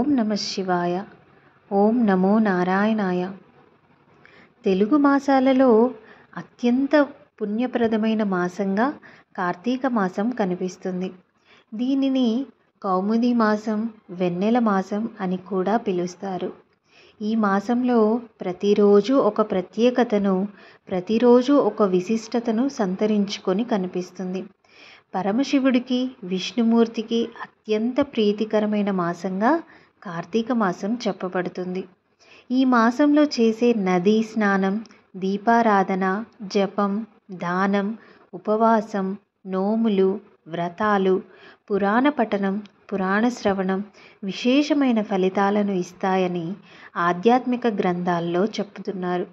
ఓం నమః శివాయ. ఓం నమో నారాయణాయ. తెలుగు మాసాలలో అత్యంత పుణ్యప్రదమైన మాసంగా కార్తీక మాసం కనిపిస్తుంది. దీనిని కౌముది మాసం, వెన్నెల మాసం అని కూడా పిలుస్తారు. ఈ మాసంలో ప్రతిరోజు ఒక ప్రత్యేకతను, ప్రతిరోజు ఒక విశిష్టతను సంతరించుకొని కనిపిస్తుంది. పరమశివుడికి, విష్ణుమూర్తికి అత్యంత ప్రీతికరమైన మాసంగా కార్తీక మాసం చెప్పబడుతుంది. ఈ మాసంలో చేసే నదీ స్నానం, దీపారాధన, జపం, దానం, ఉపవాసం, నోములు, వ్రతాలు, పురాణ పఠనం, పురాణ శ్రవణం విశేషమైన ఫలితాలను ఇస్తాయని ఆధ్యాత్మిక గ్రంథాల్లో చెప్తున్నారు.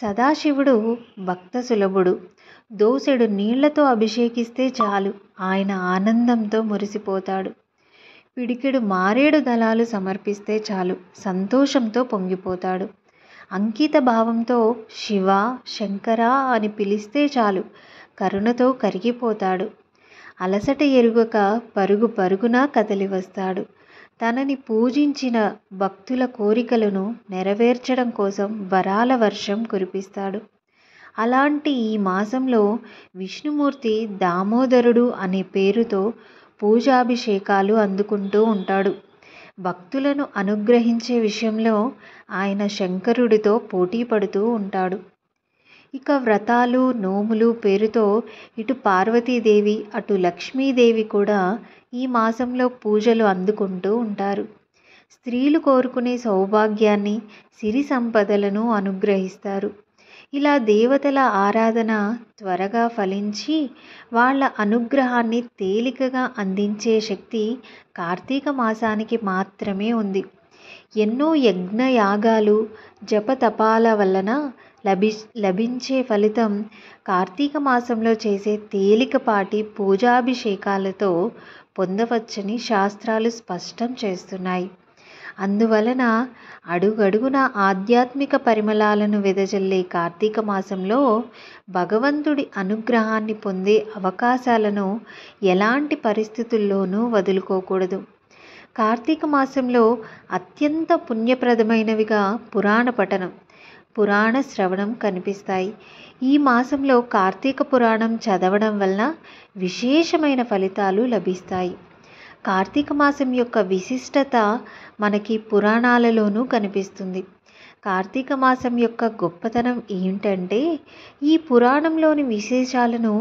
సదాశివుడు భక్త సులభుడు. దోసెడు నీళ్లతో అభిషేకిస్తే చాలు ఆయన ఆనందంతో మురిసిపోతాడు. పిడికెడు మారేడు దళాలు సమర్పిస్తే చాలు సంతోషంతో పొంగిపోతాడు. అంకిత భావంతో శివ, శంకర అని పిలిస్తే చాలు కరుణతో కరిగిపోతాడు. అలసట ఎరుగక పరుగు పరుగున కదలి వస్తాడు. తనని పూజించిన భక్తుల కోరికలను నెరవేర్చడం కోసం వరాల వర్షం కురిపిస్తాడు. అలాంటి ఈ మాసంలో విష్ణుమూర్తి దామోదరుడు అనే పేరుతో పూజాభిషేకాలు అందుకుంటూ ఉంటాడు. భక్తులను అనుగ్రహించే విషయంలో ఆయన శంకరుడితో పోటీ పడుతూ ఉంటాడు. ఇక వ్రతాలు, నోములు పేరుతో ఇటు పార్వతీదేవి, అటు లక్ష్మీదేవి కూడా ఈ మాసంలో పూజలు అందుకుంటూ ఉంటారు. స్త్రీలు కోరుకునే సౌభాగ్యాన్ని, సిరి సంపదలను అనుగ్రహిస్తారు. ఇలా దేవతల ఆరాధన త్వరగా ఫలించి వాళ్ళ అనుగ్రహాన్ని తేలికగా అందించే శక్తి కార్తీక మాసానికి మాత్రమే ఉంది. ఎన్నో యజ్ఞయాగాలు, జపతపాల వలన లభించే ఫలితం కార్తీక మాసంలో చేసే తేలికపాటి పూజాభిషేకాలతో పొందవచ్చని శాస్త్రాలు స్పష్టం చేస్తున్నాయి. అందువలన అడుగడుగున ఆధ్యాత్మిక పరిమళాలను వెదజల్లే కార్తీక మాసంలో భగవంతుడి అనుగ్రహాన్ని పొందే అవకాశాలను ఎలాంటి పరిస్థితుల్లోనూ వదులుకోకూడదు. కార్తీక మాసంలో అత్యంత పుణ్యప్రదమైనవిగా పురాణ పఠనం, పురాణ శ్రవణం కనిపిస్తాయి. ఈ మాసంలో కార్తీక పురాణం చదవడం వలన విశేషమైన ఫలితాలు లభిస్తాయి. కార్తీక మాసం యొక్క విశిష్టత మనకి పురాణాలలోనూ కనిపిస్తుంది. కార్తీక మాసం యొక్క గొప్పతనం ఏంటంటే ఈ పురాణంలోని విశేషాలను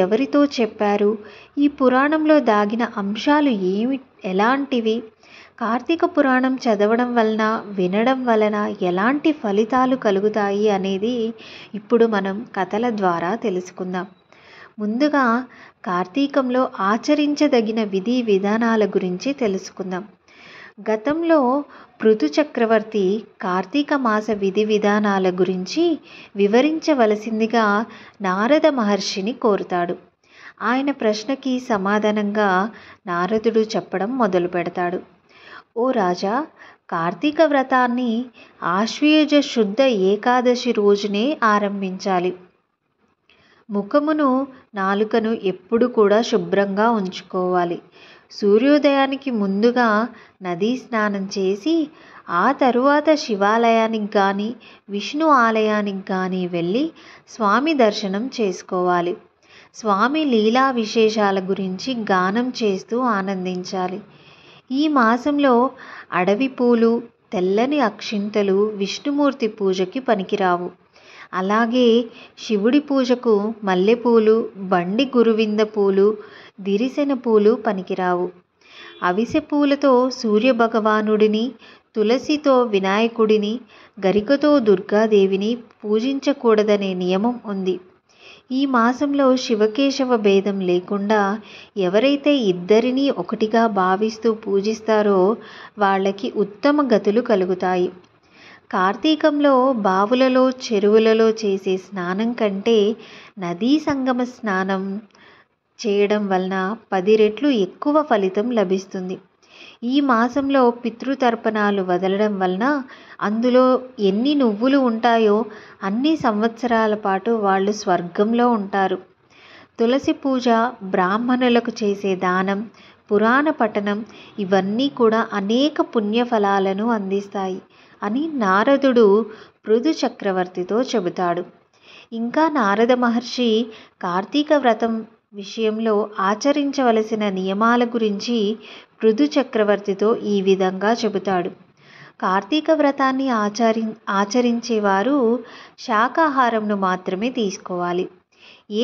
ఎవరితో చెప్పారు, ఈ పురాణంలో దాగిన అంశాలు ఎలాంటివి, కార్తీక పురాణం చదవడం వలన, వినడం వలన ఎలాంటి ఫలితాలు కలుగుతాయి అనేది ఇప్పుడు మనం కథల ద్వారా తెలుసుకుందాం. ముందుగా కార్తీకంలో ఆచరించదగిన విధి విధానాల గురించి తెలుసుకుందాం. గతంలో పృథు చక్రవర్తి కార్తీక మాస విధి విధానాల గురించి వివరించవలసిందిగా నారద మహర్షిని కోరుతాడు. ఆయన ప్రశ్నకి సమాధానంగా నారదుడు చెప్పడం మొదలు పెడతాడు. ఓ రాజా, కార్తీక వ్రతాన్ని ఆశ్వయుజ శుద్ధ ఏకాదశి రోజునే ఆరంభించాలి. ముఖమును, నాలుకను ఎప్పుడు కూడా శుభ్రంగా ఉంచుకోవాలి. సూర్యోదయానికి ముందుగా నదీ స్నానం చేసి ఆ తరువాత శివాలయానికి కానీ, విష్ణు ఆలయానికి కానీ వెళ్ళి స్వామి దర్శనం చేసుకోవాలి. స్వామి లీలా విశేషాల గురించి గానం చేస్తూ ఆనందించాలి. ఈ మాసంలో అడవి పూలు, తెల్లని అక్షింతలు విష్ణుమూర్తి పూజకి పనికిరావు. అలాగే శివుడి పూజకు మల్లెపూలు, బండి గురువింద పూలు, దిరిసెన పూలు పనికిరావు. అవిసె పూలతో సూర్యభగవానుడిని, తులసితో వినాయకుడిని, గరికతో దుర్గాదేవిని పూజించకూడదనే నియమం ఉంది. ఈ మాసంలో శివకేశవ భేదం లేకుండా ఎవరైతే ఇద్దరినీ ఒకటిగా భావిస్తూ పూజిస్తారో వాళ్ళకి ఉత్తమ గతులు కలుగుతాయి. కార్తీకంలో బావులలో, చెరువులలో చేసే స్నానం కంటే నదీ సంగమ స్నానం చేయడం వలన 10 రెట్లు ఎక్కువ ఫలితం లభిస్తుంది. ఈ మాసంలో పితృతర్పణాలు వదలడం వలన అందులో ఎన్ని నువ్వులు ఉంటాయో అన్ని సంవత్సరాల పాటు వాళ్ళు స్వర్గంలో ఉంటారు. తులసి పూజ, బ్రాహ్మణులకు చేసే దానం, పురాణ పఠనం ఇవన్నీ కూడా అనేక పుణ్యఫలాలను అందిస్తాయి అని నారదుడు పృథు చక్రవర్తితో చెబుతాడు. ఇంకా నారద మహర్షి కార్తీక వ్రతం విషయంలో ఆచరించవలసిన నియమాల గురించి పృథు చక్రవర్తితో ఈ విధంగా చెబుతాడు. కార్తీక వ్రతాన్ని ఆచరించేవారు శాకాహారంను మాత్రమే తీసుకోవాలి.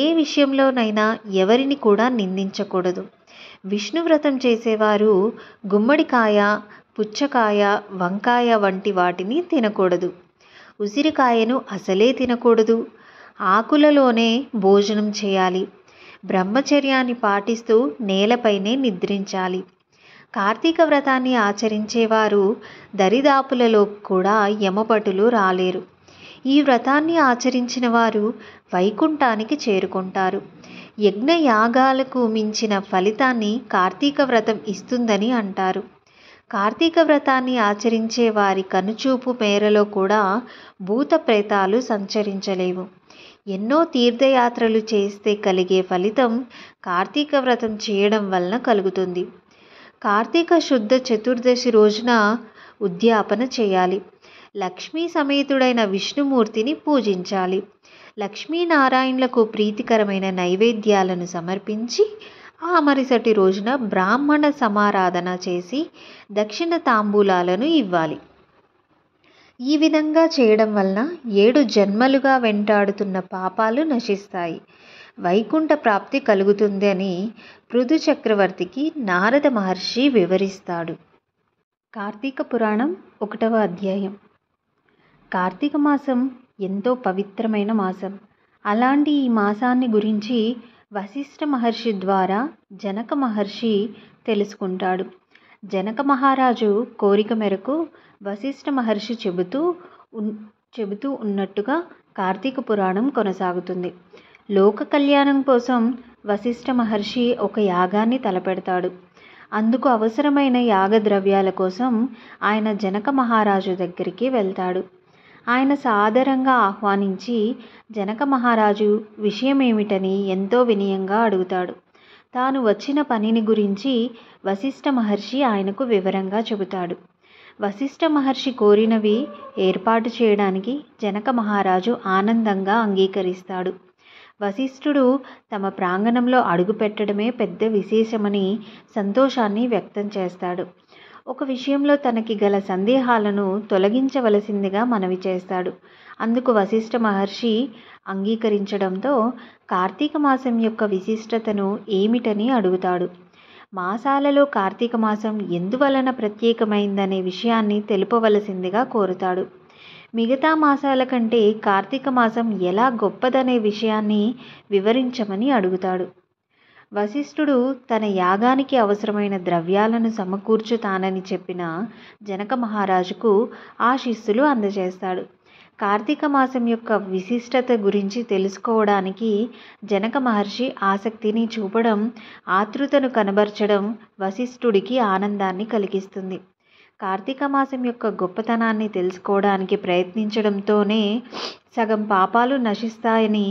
ఏ విషయంలోనైనా ఎవరిని కూడా నిందించకూడదు. విష్ణు వ్రతం చేసేవారు గుమ్మడికాయ, పుచ్చకాయ, వంకాయ వంటి వాటిని తినకూడదు. ఉసిరికాయను అసలే తినకూడదు. ఆకులలోనే భోజనం చేయాలి. బ్రహ్మచర్యాన్ని పాటిస్తూ నేలపైనే నిద్రించాలి. కార్తీక వ్రతాన్ని ఆచరించేవారు దరిదాపులలో కూడా యమభటులు రాలేరు. ఈ వ్రతాన్ని ఆచరించిన వారు వైకుంఠానికి చేరుకుంటారు. యజ్ఞ యాగాలకు మించిన ఫలితాన్ని కార్తీక వ్రతం ఇస్తుందని అంటారు. కార్తీక వ్రతాన్ని ఆచరించే వారి కనుచూపు మేరలో కూడా భూత ప్రేతాలు సంచరించలేవు. ఎన్నో తీర్థయాత్రలు చేస్తే కలిగే ఫలితం కార్తీక వ్రతం చేయడం వలన కలుగుతుంది. కార్తీక శుద్ధ చతుర్దశి రోజున ఉద్యాపన చేయాలి. లక్ష్మీ సమేతుడైన విష్ణుమూర్తిని పూజించాలి. లక్ష్మీనారాయణులకు ప్రీతికరమైన నైవేద్యాలను సమర్పించి ఆ మరుసటి రోజున బ్రాహ్మణ సమారాధన చేసి దక్షిణ తాంబూలాలను ఇవ్వాలి. ఈ విధంగా చేయడం వలన 7 జన్మలుగా వెంటాడుతున్న పాపాలు నశిస్తాయి, వైకుంఠ ప్రాప్తి కలుగుతుంది అని పృథు చక్రవర్తికి నారద మహర్షి వివరిస్తాడు. కార్తీక పురాణం 1వ అధ్యాయం. కార్తీక మాసం ఎంతో పవిత్రమైన మాసం. అలాంటి ఈ మాసాన్ని గురించి వశిష్ఠ మహర్షి ద్వారా జనక మహర్షి తెలుసుకుంటాడు. జనక మహారాజు కోరిక మేరకు వశిష్ఠ మహర్షి చెబుతూ ఉన్నట్టుగా కార్తీక పురాణం కొనసాగుతుంది. లోక కళ్యాణం కోసం వశిష్ఠ మహర్షి ఒక యాగాన్ని తలపెడతాడు. అందుకు అవసరమైన యాగ ద్రవ్యాల కోసం ఆయన జనక మహారాజు దగ్గరికి వెళ్తాడు. ఆయన సాదరంగా ఆహ్వానించి జనక మహారాజు విషయమేమిటని ఎంతో వినయంగా అడుగుతాడు. తాను వచ్చిన పనిని గురించి వశిష్ఠ మహర్షి ఆయనకు వివరంగా చెబుతాడు. వశిష్ఠ మహర్షి కోరినవి ఏర్పాటు చేయడానికి జనక మహారాజు ఆనందంగా అంగీకరిస్తాడు. వశిష్ఠుడు తమ ప్రాంగణంలో అడుగుపెట్టడమే పెద్ద విశేషమని సంతోషాన్ని వ్యక్తం చేస్తాడు. ఒక విషయంలో తనకి గల సందేహాలను తొలగించవలసిందిగా మనవి చేస్తాడు. అందుకు వశిష్ఠ మహర్షి అంగీకరించడంతో కార్తీక మాసం యొక్క విశిష్టతను ఏమిటని అడుగుతాడు. మాసాలలో కార్తీక మాసం ఎందువలన ప్రత్యేకమైందనే విషయాన్ని తెలుపవలసిందిగా కోరుతాడు. మిగతా మాసాల కంటే కార్తీక మాసం ఎలా గొప్పదనే విషయాన్ని వివరించమని అడుగుతాడు. వశిష్ఠుడు తన యాగానికి అవసరమైన ద్రవ్యాలను సమకూర్చుతానని చెప్పిన జనక మహారాజుకు ఆశీస్సులు అందజేస్తాడు. కార్తీక మాసం యొక్క విశిష్టత గురించి తెలుసుకోవడానికి జనక మహర్షి ఆసక్తిని చూపడం, ఆతృతను కనబరచడం వశిష్ఠుడికి ఆనందాన్ని కలిగిస్తుంది. కార్తీక మాసం యొక్క గొప్పతనాన్ని తెలుసుకోవడానికి ప్రయత్నించడంతోనే సగం పాపాలు నశిస్తాయని,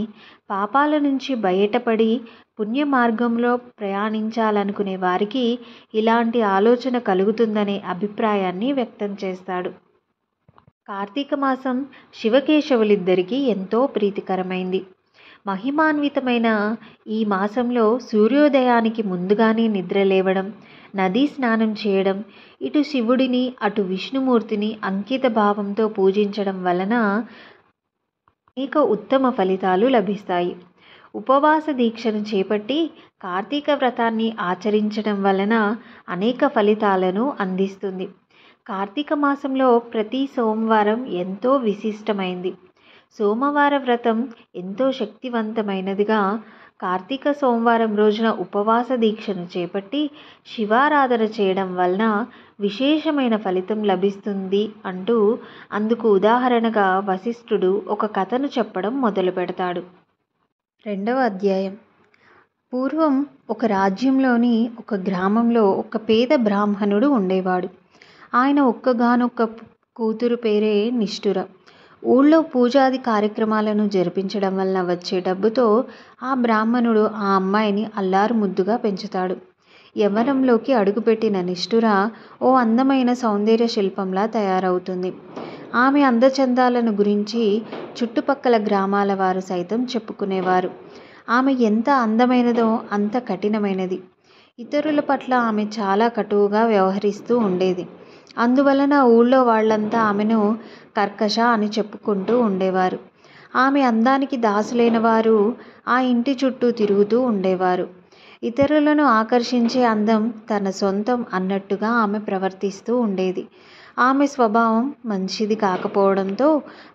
పాపాల నుంచి బయటపడి పుణ్య మార్గంలో ప్రయాణించాలనుకునే వారికి ఇలాంటి ఆలోచన కలుగుతుందనే అభిప్రాయాన్ని వ్యక్తం చేస్తాడు. కార్తీక మాసం శివకేశవులిద్దరికీ ఎంతో ప్రీతికరమైంది. మహిమాన్వితమైన ఈ మాసంలో సూర్యోదయానికి ముందుగానే నిద్రలేవడం, నదీ స్నానం చేయడం, ఇటు శివుడిని అటు విష్ణుమూర్తిని అంకిత భావంతో పూజించడం వలన అనేక ఉత్తమ ఫలితాలు లభిస్తాయి. ఉపవాస దీక్షను చేపట్టి కార్తీక వ్రతాన్ని ఆచరించడం వలన అనేక ఫలితాలను అందిస్తుంది. కార్తీక మాసంలో ప్రతి సోమవారం ఎంతో విశిష్టమైంది. సోమవార వ్రతం ఎంతో శక్తివంతమైనదిగా కార్తీక సోమవారం రోజున ఉపవాస దీక్షను చేపట్టి శివారాధన చేయడం వలన విశేషమైన ఫలితం లభిస్తుంది అంటూ అందుకు ఉదాహరణగా వశిష్ఠుడు ఒక కథను చెప్పడం మొదలు పెడతాడు. 2వ అధ్యాయం. పూర్వం ఒక రాజ్యంలోని ఒక గ్రామంలో ఒక పేద బ్రాహ్మణుడు ఉండేవాడు. ఆయన ఒక్కగానొక్క కూతురు పేరే నిష్ఠుర. ఊళ్ళో పూజాది కార్యక్రమాలను జరిపించడం వలన వచ్చే డబ్బుతో ఆ బ్రాహ్మణుడు ఆ అమ్మాయిని అల్లారు ముద్దుగా పెంచుతాడు. యవ్వనంలోకి అడుగుపెట్టిన నిష్ఠుర ఓ అందమైన సౌందర్య శిల్పంలా తయారవుతుంది. ఆమె అందచందాలను గురించి చుట్టుపక్కల గ్రామాల వారు సైతం చెప్పుకునేవారు. ఆమె ఎంత అందమైనదో అంత కఠినమైనది. ఇతరుల పట్ల ఆమె చాలా కటువుగా వ్యవహరిస్తూ ఉండేది. అందువలన ఊళ్ళో వాళ్ళంతా ఆమెను కర్కశ అని చెప్పుకుంటూ ఉండేవారు. ఆమె అందానికి దాసులైన వారు ఆ ఇంటి చుట్టూ తిరుగుతూ ఉండేవారు. ఇతరులను ఆకర్షించే అందం తన సొంతం అన్నట్టుగా ఆమె ప్రవర్తిస్తూ ఉండేది. ఆమె స్వభావం మంచిది కాకపోవడంతో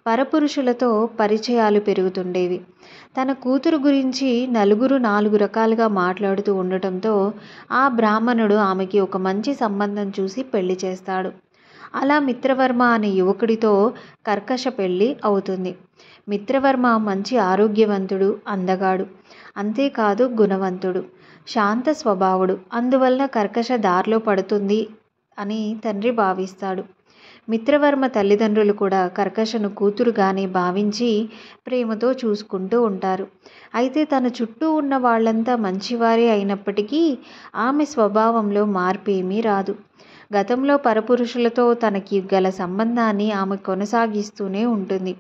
పరపురుషులతో పరిచయాలు పెరుగుతుండేవి. తన కూతురు గురించి నలుగురు 4 రకాలుగా మాట్లాడుతూ ఉండటంతో ఆ బ్రాహ్మణుడు ఆమెకి ఒక మంచి సంబంధం చూసి పెళ్లి చేస్తాడు. అలా మిత్రవర్మ అనే యువకుడితో కర్కశ పెళ్లి అవుతుంది. మిత్రవర్మ మంచి ఆరోగ్యవంతుడు, అందగాడు. అంతేకాదు గుణవంతుడు, శాంత స్వభావుడు. అందువలన కర్కశ దారిలో పడుతుంది అని తండ్రి భావిస్తాడు. మిత్రవర్మ తల్లిదండ్రులు కూడా కర్కశను కూతురుగానే భావించి ప్రేమతో చూసుకుంటూ ఉంటారు. అయితే తన చుట్టూ ఉన్న వాళ్ళంతా మంచివారే అయినప్పటికీ ఆమె స్వభావంలో మార్పేమీ రాదు. గతంలో పరపురుషులతో తనకి గల సంబంధాన్ని ఆమె కొనసాగిస్తూనే ఉంటుంది.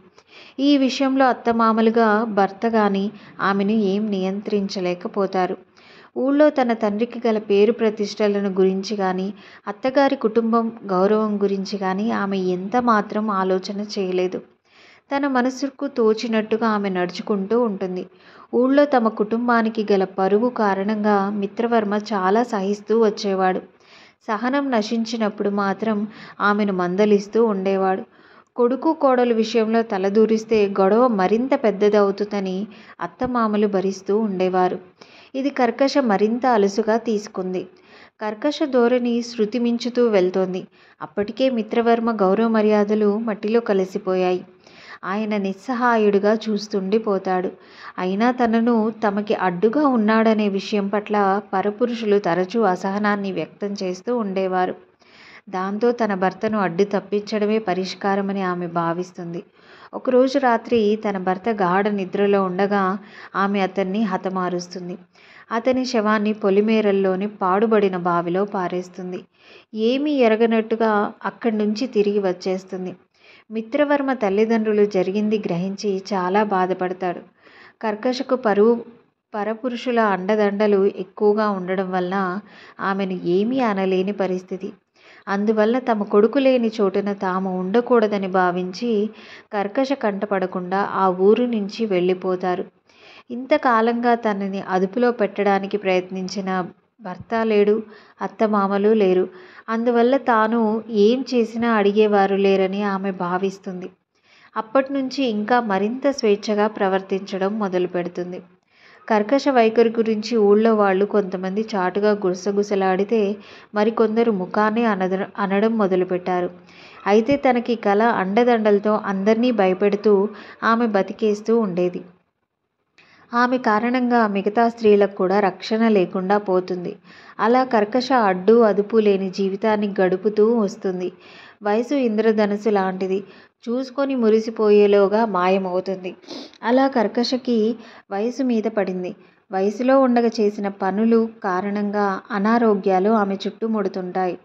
ఈ విషయంలో అత్తమామలుగా భర్త కానీ ఆమెను ఏం నియంత్రించలేకపోతారు. ఊళ్ళో తన తండ్రికి గల పేరు ప్రతిష్టలను గురించి కానీ అత్తగారి కుటుంబం గౌరవం గురించి కానీ ఆమె ఎంత మాత్రం ఆలోచన చేయలేదు. తన మనసుకు తోచినట్టుగా ఆమె నడుచుకుంటూ ఉంటుంది. ఊళ్ళో తమ కుటుంబానికి గల పరువు కారణంగా మిత్రవర్మ చాలా సహిస్తూ వచ్చేవాడు. సహనం నశించినప్పుడు మాత్రం ఆమెను మందలిస్తూ ఉండేవాడు. కొడుకు కోడలు విషయంలో తలదూరిస్తే గొడవ మరింత పెద్దదవుతుందని అత్తమామలు భరిస్తూ ఉండేవారు. ఇది కర్కశ మరింత అలుసుగా తీసుకుంది. కర్కశ ధోరణి శృతి మించుతూ వెళ్తోంది. అప్పటికే మిత్రవర్మ గౌరవ మర్యాదలు మట్టిలో కలిసిపోయాయి. ఆయన నిస్సహాయుడిగా చూస్తుండిపోతాడు. అయినా తనను తమకి అడ్డుగా ఉన్నాడనే విషయం పట్ల పరపురుషులు తరచూ అసహనాన్ని వ్యక్తం చేస్తూ ఉండేవారు. దాంతో తన భర్తను అడ్డు తప్పించడమే పరిష్కారమని ఆమె భావిస్తుంది. ఒకరోజు రాత్రి తన భర్త గాఢ నిద్రలో ఉండగా ఆమె అతన్ని హతమారుస్తుంది. అతని శవాన్ని పొలిమేరల్లోని పాడుబడిన బావిలో పారేస్తుంది. ఏమీ ఎరగనట్టుగా అక్కడి నుంచి తిరిగి వచ్చేస్తుంది. మిత్రవర్మ తల్లిదండ్రులు జరిగింది గ్రహించి చాలా బాధపడతాడు. కర్కశకు పరపురుషుల అండదండలు ఎక్కువగా ఉండడం వలన ఆమెను ఏమీ అనలేని పరిస్థితి. అందువల్ల తమ కొడుకు లేని చోటున తాము ఉండకూడదని భావించి కర్కశ కంటపడకుండా ఆ ఊరు నుంచి వెళ్ళిపోతారు. ఇంతకాలంగా తనని అదుపులో పెట్టడానికి ప్రయత్నించిన భర్త లేడు, అత్తమామలు లేరు. అందువల్ల తాను ఏం చేసినా అడిగేవారు లేరని ఆమె భావిస్తుంది. అప్పటి నుంచి ఇంకా మరింత స్వేచ్ఛగా ప్రవర్తించడం మొదలు పెడుతుంది. కర్కశ వైఖరి గురించి ఊళ్ళో వాళ్ళు కొంతమంది చాటుగా గుసగుసలాడితే మరికొందరు ముఖానే అనడం మొదలుపెట్టారు. అయితే తనకి కల అండదండలతో అందరినీ భయపెడుతూ ఆమె బతికేస్తూ ఉండేది. ఆమె కారణంగా మిగతా స్త్రీలకు కూడా రక్షణ లేకుండా పోతుంది. అలా కర్కశ అడ్డు అదుపు లేని జీవితాన్ని గడుపుతూ వస్తుంది. వయసు ఇంద్రధనుసు లాంటిది, చూసుకొని మురిసిపోయేలోగా మాయమవుతుంది. అలా కర్కశకి వయసు మీద పడింది. వయసులో ఉండగా చేసిన పనులు కారణంగా అనారోగ్యాలు ఆమె చుట్టుముడుతుంటాయి.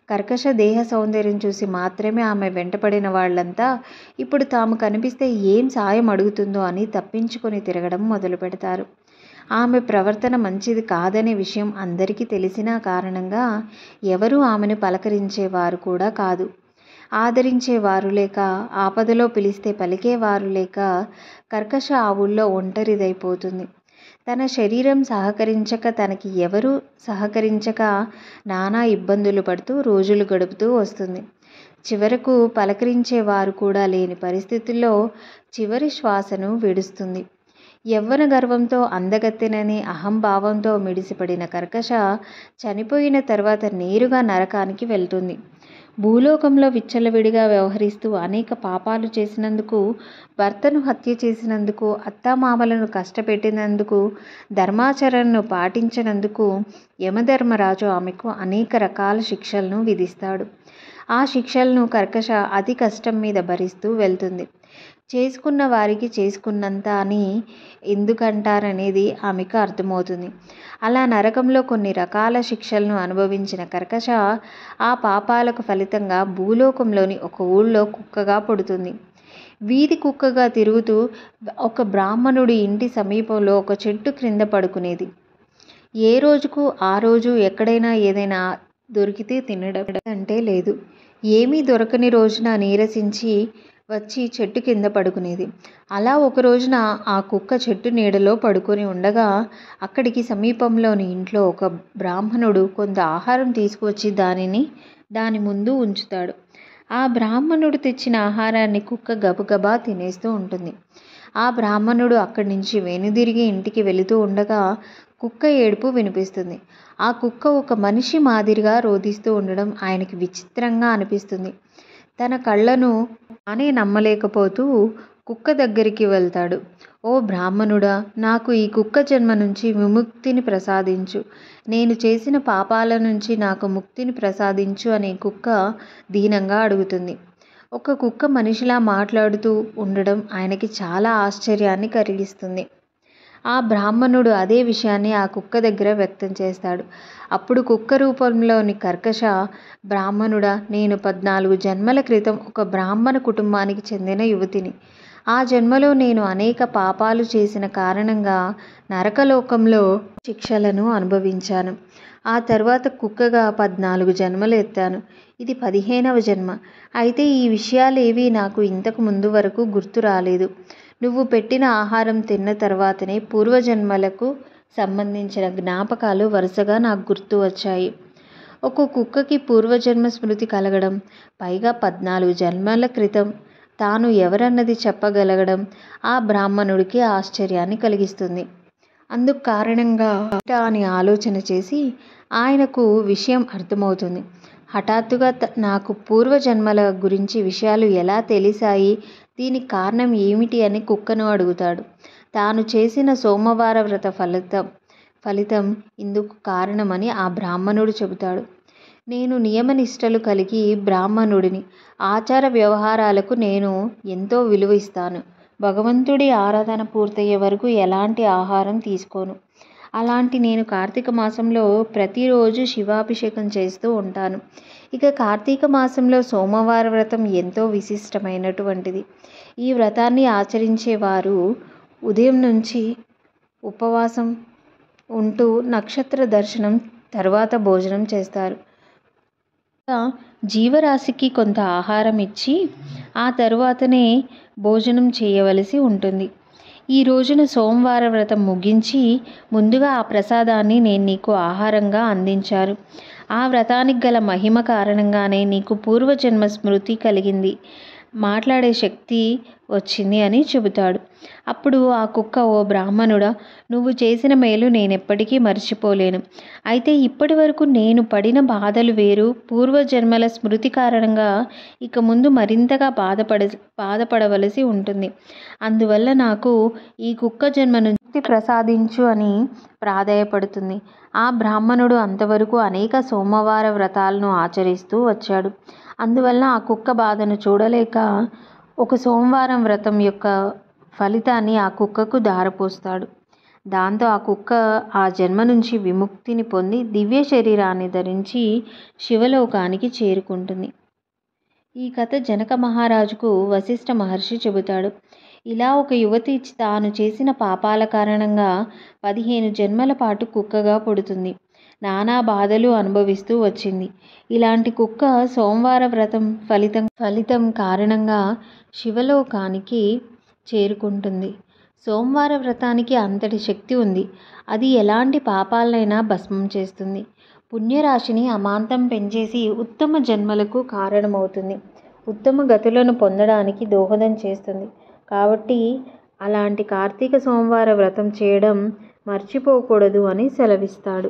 కర్కశ దేహ సౌందర్యం చూసి మాత్రమే ఆమె వెంటపడిన వాళ్ళంతా ఇప్పుడు తాము కనిపిస్తే ఏం సాయం అడుగుతుందో అని తప్పించుకొని తిరగడం మొదలు పెడతారు. ఆమె ప్రవర్తన మంచిది కాదనే విషయం అందరికీ తెలిసిన కారణంగా ఎవరూ ఆమెను పలకరించేవారు కూడా కాదు. ఆదరించేవారు లేక, ఆపదలో పిలిస్తే పలికేవారు లేక కర్కశ ఆ ఊళ్ళో ఒంటరిదైపోతుంది. తన శరీరం సహకరించక, తనకి ఎవరూ సహకరించక నానా ఇబ్బందులు పడుతూ రోజులు గడుపుతూ వస్తుంది. చివరకు పలకరించేవారు కూడా లేని పరిస్థితుల్లో చివరి శ్వాసను విడుస్తుంది. యవ్వన గర్వంతో అందగత్తెననే అహంభావంతో మిడిసిపడిన కర్కశ చనిపోయిన తర్వాత నేరుగా నరకానికి వెళ్తుంది. భూలోకంలో విచ్చలవిడిగా వ్యవహరిస్తూ అనేక పాపాలు చేసినందుకు, భర్తను హత్య చేసినందుకు, అత్తామామలను కష్టపెట్టినందుకు, ధర్మాచరణను పాటించినందుకు యమధర్మరాజు ఆమెకు అనేక రకాల శిక్షలను విధిస్తాడు. ఆ శిక్షలను కర్కశ అతి కష్టం మీద భరిస్తూ వెళ్తుంది. చేసుకున్న వారికి చేసుకున్నంత అని ఎందుకంటారనేది ఆమెకు అర్థమవుతుంది. అలా నరకంలో కొన్ని రకాల శిక్షలను అనుభవించిన కర్కశ ఆ పాపాలకు ఫలితంగా భూలోకంలోని ఒక ఊళ్ళో కుక్కగా పుడుతుంది. వీధి కుక్కగా తిరుగుతూ ఒక బ్రాహ్మణుడి ఇంటి సమీపంలో ఒక చెట్టు క్రింద పడుకునేది. ఏ రోజుకు ఆ రోజు ఎక్కడైనా ఏదైనా దొరికితే తినడం అంటే లేదు. ఏమీ దొరకని రోజున నీరసించి వచ్చి చెట్టు కింద పడుకునేది. అలా ఒక రోజున ఆ కుక్క చెట్టు నీడలో పడుకొని ఉండగా అక్కడికి సమీపంలోని ఇంట్లో ఒక బ్రాహ్మణుడు కొంత ఆహారం తీసుకువచ్చి దాని ముందు ఉంచుతాడు. ఆ బ్రాహ్మణుడు తెచ్చిన ఆహారాన్ని కుక్క గబగబా తినేస్తూ ఉంటుంది. ఆ బ్రాహ్మణుడు అక్కడి నుంచి వెనుదిరిగి ఇంటికి వెళుతూ ఉండగా కుక్క ఏడుపు వినిపిస్తుంది. ఆ కుక్క ఒక మనిషి మాదిరిగా రోదిస్తూ ఉండడం ఆయనకి విచిత్రంగా అనిపిస్తుంది. తన కళ్ళను తానే నమ్మలేకపోతూ కుక్క దగ్గరికి వెళ్తాడు. ఓ బ్రాహ్మణుడా, నాకు ఈ కుక్క జన్మ నుంచి విముక్తిని ప్రసాదించు. నేను చేసిన పాపాల నుంచి నాకు ముక్తిని ప్రసాదించు అని కుక్క దీనంగా అడుగుతుంది. ఒక కుక్క మనిషిలా మాట్లాడుతూ ఉండడం ఆయనకి చాలా ఆశ్చర్యాన్ని కలిగిస్తుంది. ఆ బ్రాహ్మణుడు అదే విషయాన్ని ఆ కుక్క దగ్గర వ్యక్తం చేస్తాడు. అప్పుడు కుక్క రూపంలోని కర్కశ, బ్రాహ్మణుడా, నేను 14 జన్మల క్రితం ఒక బ్రాహ్మణ కుటుంబానికి చెందిన యువతిని. ఆ జన్మలో నేను అనేక పాపాలు చేసిన కారణంగా నరకలోకంలో శిక్షలను అనుభవించాను. ఆ తర్వాత కుక్కగా 14 జన్మలు ఎత్తాను. ఇది 15వ జన్మ. అయితే ఈ విషయాలేవీ నాకు ఇంతకు ముందు వరకు గుర్తు రాలేదు. నువ్వు పెట్టిన ఆహారం తిన్న తర్వాతనే పూర్వజన్మలకు సంబంధించిన జ్ఞాపకాలు వరుసగా నాకు గుర్తు వచ్చాయి. ఒక కుక్కకి పూర్వజన్మ స్మృతి కలగడం, పైగా 14 జన్మల క్రితం తాను ఎవరన్నది చెప్పగలగడం ఆ బ్రాహ్మణుడికి ఆశ్చర్యాన్ని కలిగిస్తుంది. అందుకు కారణంగా అని ఆలోచన చేసి ఆయనకు విషయం అర్థమవుతుంది. హఠాత్తుగా నాకు పూర్వజన్మల గురించి విషయాలు ఎలా తెలిసాయి, దీనికి కారణం ఏమిటి అని కుక్కను అడుగుతాడు. తాను చేసిన సోమవార వ్రత ఫలితం ఇందుకు కారణమని ఆ బ్రాహ్మణుడు చెబుతాడు. నేను నియమనిష్టలు కలిగి బ్రాహ్మణుడిని. ఆచార వ్యవహారాలకు నేను ఎంతో విలువ ఇస్తాను. భగవంతుడి ఆరాధన పూర్తయ్యే వరకు ఎలాంటి ఆహారం తీసుకోను. అలాంటి నేను కార్తీక మాసంలో ప్రతిరోజు శివాభిషేకం చేస్తూ ఉంటాను. ఇక కార్తీక మాసంలో సోమవార వ్రతం ఎంతో విశిష్టమైనటువంటిది. ఈ వ్రతాన్ని ఆచరించేవారు ఉదయం నుంచి ఉపవాసం ఉంటూ నక్షత్ర దర్శనం తర్వాత భోజనం చేస్తారు. జీవరాశికి కొంత ఆహారం ఇచ్చి ఆ తరువాతనే భోజనం చేయవలసి ఉంటుంది. ఈ రోజున సోమవార వ్రతం ముగించి ముందుగా ఆ ప్రసాదాన్ని నేను నీకు ఆహారంగా అందించాను. ఆ వ్రతానికి గల మహిమ కారణంగానే నీకు పూర్వజన్మ స్మృతి కలిగింది, మాట్లాడే శక్తి వచ్చింది అని చెబుతాడు. అప్పుడు ఆ కుక్క, ఓ బ్రాహ్మణుడా, నువ్వు చేసిన మేలు నేనెప్పటికీ మర్చిపోలేను. అయితే ఇప్పటి వరకు నేను పడిన బాధలు వేరు. పూర్వజన్మల స్మృతి కారణంగా ఇక ముందు మరింతగా బాధపడవలసి ఉంటుంది. అందువల్ల నాకు ఈ కుక్క జన్మ నుంచి ప్రసాదించు అని ప్రాధేయపడుతుంది. ఆ బ్రాహ్మణుడు అంతవరకు అనేక సోమవార వ్రతాలను ఆచరిస్తూ వచ్చాడు. అందువల్ల ఆ కుక్క బాధను చూడలేక ఒక సోమవారం వ్రతం యొక్క ఫలితాన్ని ఆ కుక్కకు ధారపోస్తాడు. దాంతో ఆ కుక్క ఆ జన్మ నుంచి విముక్తిని పొంది దివ్య శరీరాన్ని ధరించి శివలోకానికి చేరుకుంటుంది. ఈ కథ జనక మహారాజుకు వశిష్ఠ మహర్షి చెబుతాడు. ఇలా ఒక యువతి తాను చేసిన పాపాల కారణంగా 15 జన్మల పాటు కుక్కగా పుడుతుంది. నానా బాధలు అనుభవిస్తూ వచ్చింది. ఇలాంటి కుక్క సోమవార వ్రతం ఫలితం కారణంగా శివలోకానికి చేరుకుంటుంది. సోమవార వ్రతానికి అంతటి శక్తి ఉంది. అది ఎలాంటి పాపాలనైనా భస్మం చేస్తుంది. పుణ్యరాశిని అమాంతం పెంచేసి ఉత్తమ జన్మలకు కారణమవుతుంది. ఉత్తమ గతులను పొందడానికి దోహదం చేస్తుంది. కాబట్టి అలాంటి కార్తీక సోమవార వ్రతం చేయడం మర్చిపోకూడదు అని సెలవిస్తాడు.